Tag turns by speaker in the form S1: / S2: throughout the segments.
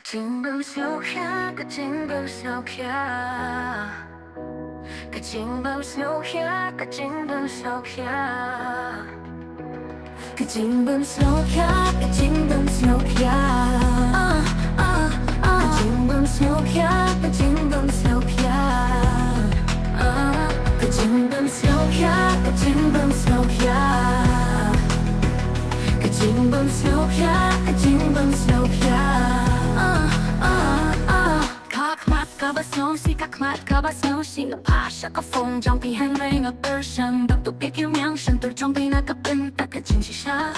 S1: 金奔小客，个金奔小客，个金奔小客，个金奔小客，个金奔小客，个金奔小客，个金奔小客，个金奔小客，个金奔小客，个金奔小客，个金奔小客，个金奔小客。Kakmat si kakmat kabasnosi na pasha ka phong trong pi hang ring a person đọc tục biết yêu nhang sân từ trong pi na ka pin ta ka chin chi sha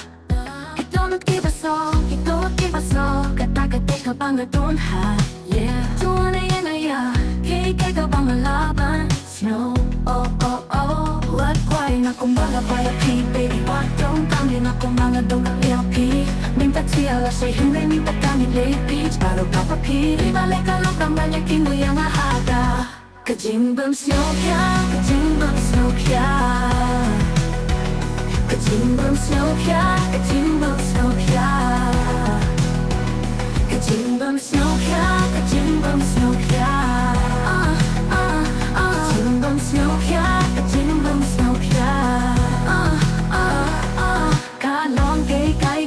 S1: ito not give us all ito give us all ka ta ka te ka bang na don ha yeah tuwa na yan na ya ke ka bang na laban snow oh oh oh what quay na kung baga by a pi baby what don't come in na kung mga dong ka pi minta tia la say hindi minta kami late beach baru ka pa pi ibalik ka lang kang banyak mo yang ahada Kajingbang snowpia, kajingbang snowpia Kajingbang snowpia, kajingbang snowpia Kajingbang snowpia, kajingbang snowpia Kajingbang snowpia, kajingbang snowpia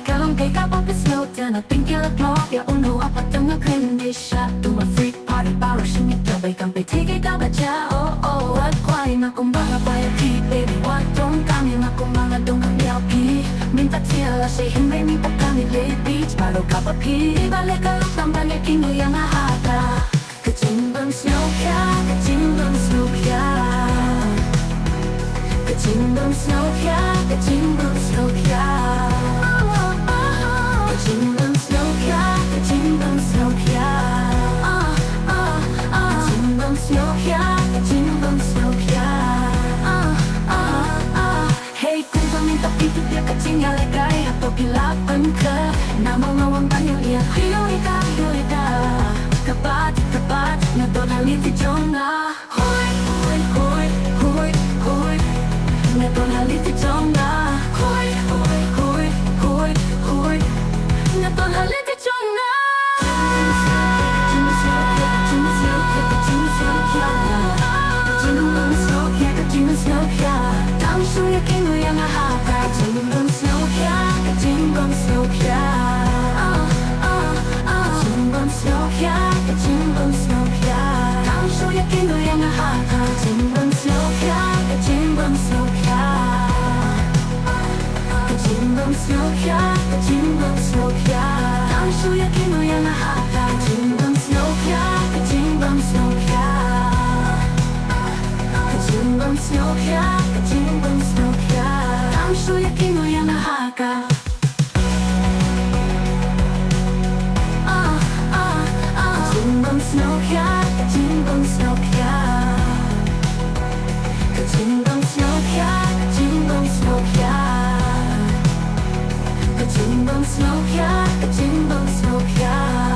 S1: Kalong gay ka pang snow Diyan at pingkilat mo Kaya uno apat ang agrindi siya Tuma freak party Baro singit Gabay kang pitigay ka ba dya Oh oh At kway na kung mga bayaki Baby what don't kami na kung mga dong kang yaki Minta tila say hindi mi pa kami late beach Baro ka pa pi Ibalik ka lang ng balik Inuyang ahata Kajingbang snow kya Kajingbang snow kya Kajingbang snow kya Kajingbang snow kya Kajingbang snow kya Kajingbang snow kya Kajingbang snow kya Kajingbang snow kya Hey kung paminta pito dia kajing yalegay Ato pilapan ka Na mga wangban yung iya Hiyoi ka Kabat Na donaliti jonga Hoy hoy hoy hoy hoy Na donaliti jonga Hoy hoy hoy hoy hoy Na donaliti jonga Suya kinu yang ahaka Kajingbang snow kya Kajingbang snow kya Kajingbang snow kya Kajingbang snow kya Suya kinu yang ahaka Kajingbang snow kya Kajingbang snow kya Kajingbang snow kya Kajingbang snow kya Suya kinu yang ahaka Kajingbang snow kya Kajingbang snow kya Kajingbang snow kya Kajingbang snow kya Ang suya kinu yang ahaka Kajingbang snow kya Kajingbang snow kya Kajingbang snow kya Kajingbang snow kya Kajingbang snow kya Kajingbang snow kya